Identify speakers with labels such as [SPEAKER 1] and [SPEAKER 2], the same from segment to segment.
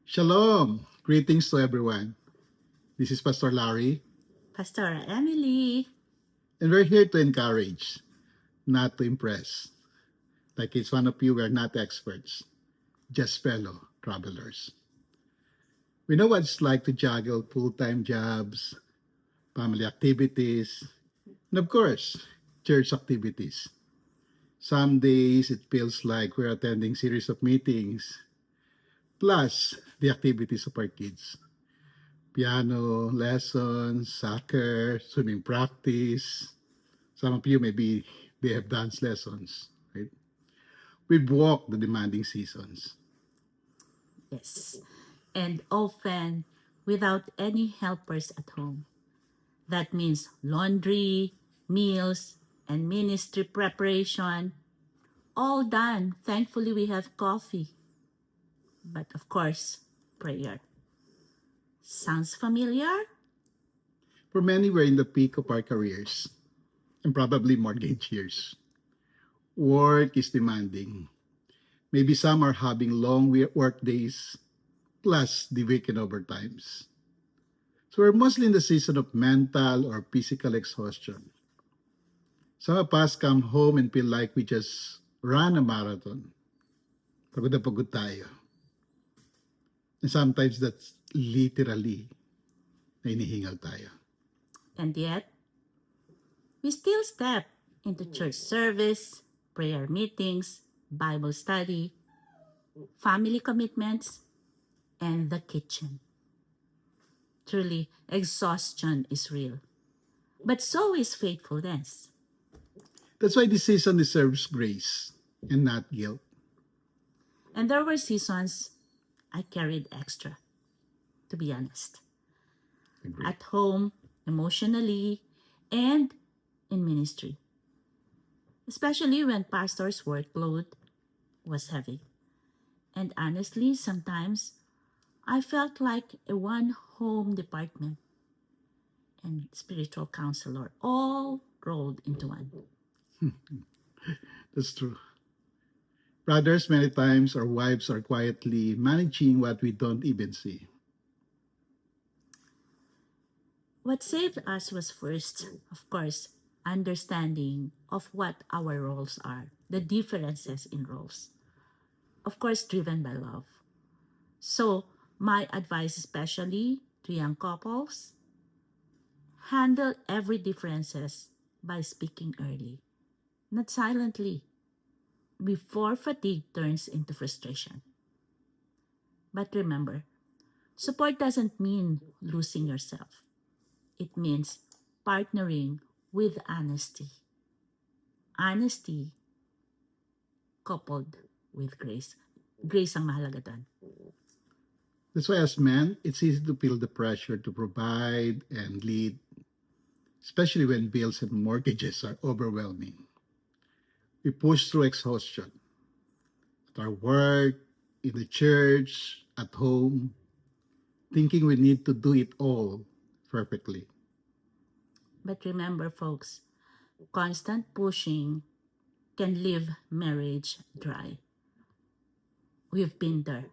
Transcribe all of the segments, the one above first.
[SPEAKER 1] Shalom! Greetings to everyone. This is Pastor Larry,
[SPEAKER 2] Pastor Emily.
[SPEAKER 1] and we're here to encourage, not to impress. Like each one of you, we're not experts, just fellow travelers. We know what it's like to juggle full-time jobs, family activities, and of course, church activities. Some days it feels like we're attending series of meetings, plus the activities of our kids. Piano lessons, soccer, swimming practice. Some of you maybe they have dance lessons, right? We've walked the demanding seasons.
[SPEAKER 2] Yes. And often without any helpers at home. That means laundry, meals, and ministry preparation. All done. Thankfully, we have coffee. But of course, prayer. Sounds familiar?
[SPEAKER 1] For many, we're in the peak of our careers and probably mortgage years. Work is demanding. Maybe some are having long work days plus the weekend overtimes. So we're mostly in the season of mental or physical exhaustion. Some of us come home and feel like we just ran a marathon. Pagod na pagod tayo. And sometimes that's literally na hinihingal tayo.
[SPEAKER 2] And yet, we still step into church service, prayer meetings, Bible study, family commitments, and the kitchen. Truly, exhaustion is real. But so is faithfulness.
[SPEAKER 1] That's why this season deserves grace and not guilt.
[SPEAKER 2] And there were seasons I carried extra, to be honest.
[SPEAKER 1] Agree.
[SPEAKER 2] At home, emotionally, and in ministry. Especially when pastor's workload was heavy. And honestly, sometimes I felt like a one home department and spiritual counselor all rolled into one.
[SPEAKER 1] That's true. Brothers, many times our wives are quietly managing what we don't even see.
[SPEAKER 2] What saved us was first, of course, understanding of what our roles are, the differences in roles. Of course, driven by love. So, my advice, especially to young couples, handle every differences by speaking early, not silently, before fatigue turns into frustration. But remember, support doesn't mean losing yourself. It means partnering with honesty. Honesty coupled with grace. Grace ang mahalaga doon.
[SPEAKER 1] That's why as men, it's easy to feel the pressure to provide and lead, especially when bills and mortgages are overwhelming. We push through exhaustion at our work, in the church, at home, thinking we need to do it all perfectly.
[SPEAKER 2] But remember, folks, constant pushing can leave marriage dry. We've been there.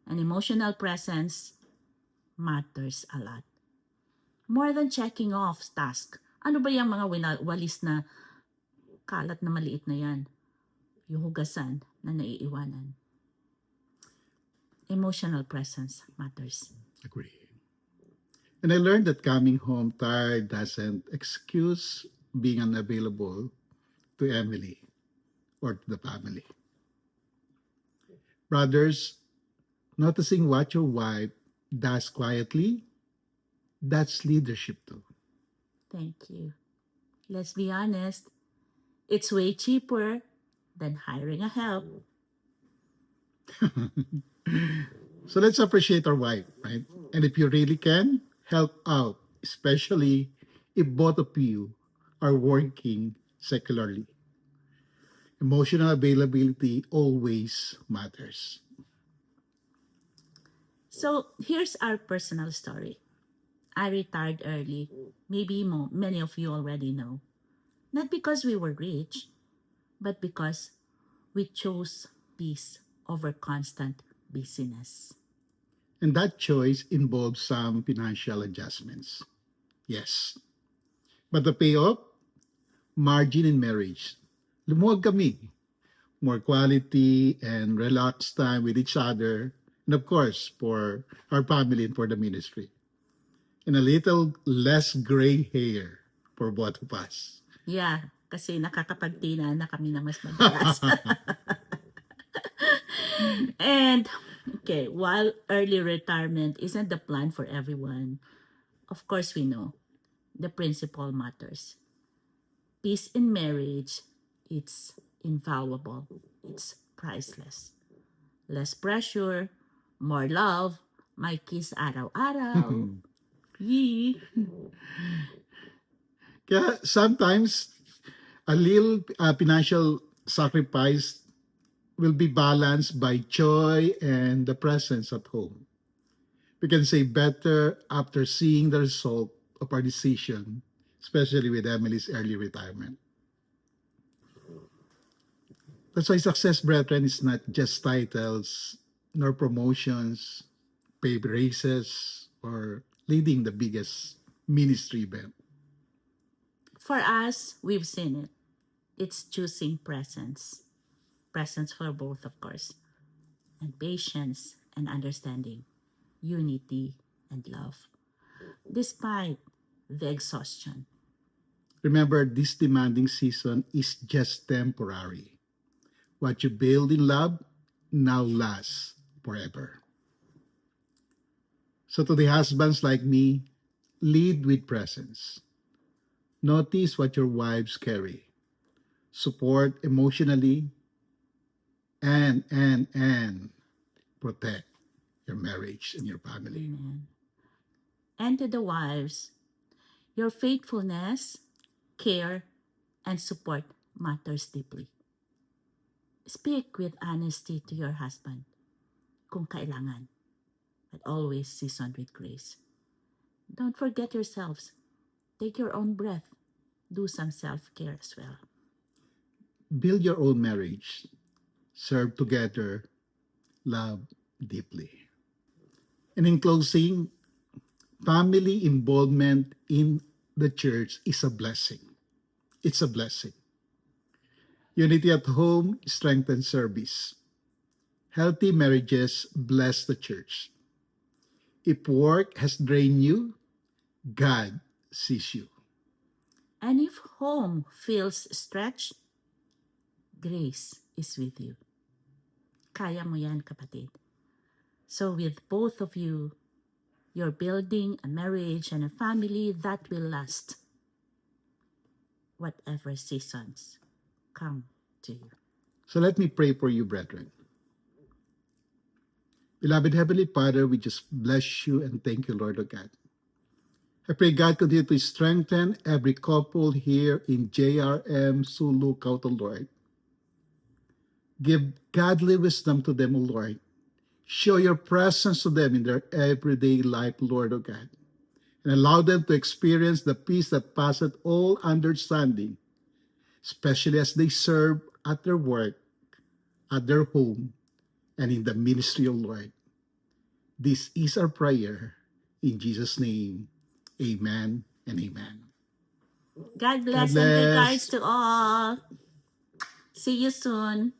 [SPEAKER 2] An emotional presence matters a lot. More than checking off task. Ano ba yung mga walis na kalat na maliit na yan? Yung hugasan na naiiwanan. Emotional presence matters.
[SPEAKER 1] Agree. And I learned that coming home tired doesn't excuse being unavailable to Emily or to the family. Brothers, noticing what your wife does quietly, that's leadership too.
[SPEAKER 2] Thank you. Let's be honest, it's way cheaper than hiring a help.
[SPEAKER 1] So let's appreciate our wife, right? And if you really can, help out, especially if both of you are working secularly. Emotional availability always matters.
[SPEAKER 2] So here's our personal story. I retired early. Maybe many of you already know. Not because we were rich, but because we chose peace over constant busyness.
[SPEAKER 1] And that choice involves some financial adjustments. Yes. But the payoff, margin in marriage. Lumuwag kami. More quality and relaxed time with each other. And of course, for our family and for the ministry. And a little less gray hair for both of us.
[SPEAKER 2] Yeah, kasi nakakapagtina na kami na mas madalas. And, okay, while early retirement isn't the plan for everyone, of course we know the principle matters. Peace in marriage, it's invaluable. It's priceless. Less pressure, more love, may kiss araw-araw. Yee.
[SPEAKER 1] Kaya sometimes, a little financial sacrifice will be balanced by joy and the presence at home. We can say better after seeing the result of our decision, especially with Emily's early retirement. That's why success, brethren, is not just titles, nor promotions, pay raises, or leading the biggest ministry event.
[SPEAKER 2] For us, we've seen it. It's choosing presence. Presence for both, of course. And patience and understanding. Unity and love. Despite the exhaustion.
[SPEAKER 1] Remember, this demanding season is just temporary. What you build in love now lasts forever. So to the husbands like me, lead with presence. Notice what your wives carry. Support emotionally and protect your marriage and your family.
[SPEAKER 2] Amen. And to the wives, your faithfulness, care, and support matters deeply. Speak with honesty to your husband kung kailangan, but always seasoned with grace. Don't forget yourselves. Take your own breath. Do some self-care as well.
[SPEAKER 1] Build your own marriage. Serve together. Love deeply. And in closing, family involvement in the church is a blessing. It's a blessing. Unity at home strengthens service. Healthy marriages bless the church. If work has drained you, God sees you.
[SPEAKER 2] And if home feels stretched, grace is with you. Kaya mo yan, kapatid. So with both of you, you're building a marriage and a family that will last whatever seasons come to you.
[SPEAKER 1] So let me pray for you, brethren. Beloved Heavenly Father, we just bless you and thank you, Lord of God. I pray God continue to strengthen every couple here in JRM Sulu Kautal, Lord. Give godly wisdom to them, O Lord. Show your presence to them in their everyday life, Lord of God. And allow them to experience the peace that passeth all understanding, especially as they serve at their work, at their home, and in the ministry, O Lord. This is our prayer. In Jesus' name, amen and amen.
[SPEAKER 2] God bless
[SPEAKER 1] God
[SPEAKER 2] and
[SPEAKER 1] bless.
[SPEAKER 2] regards to all. See you soon.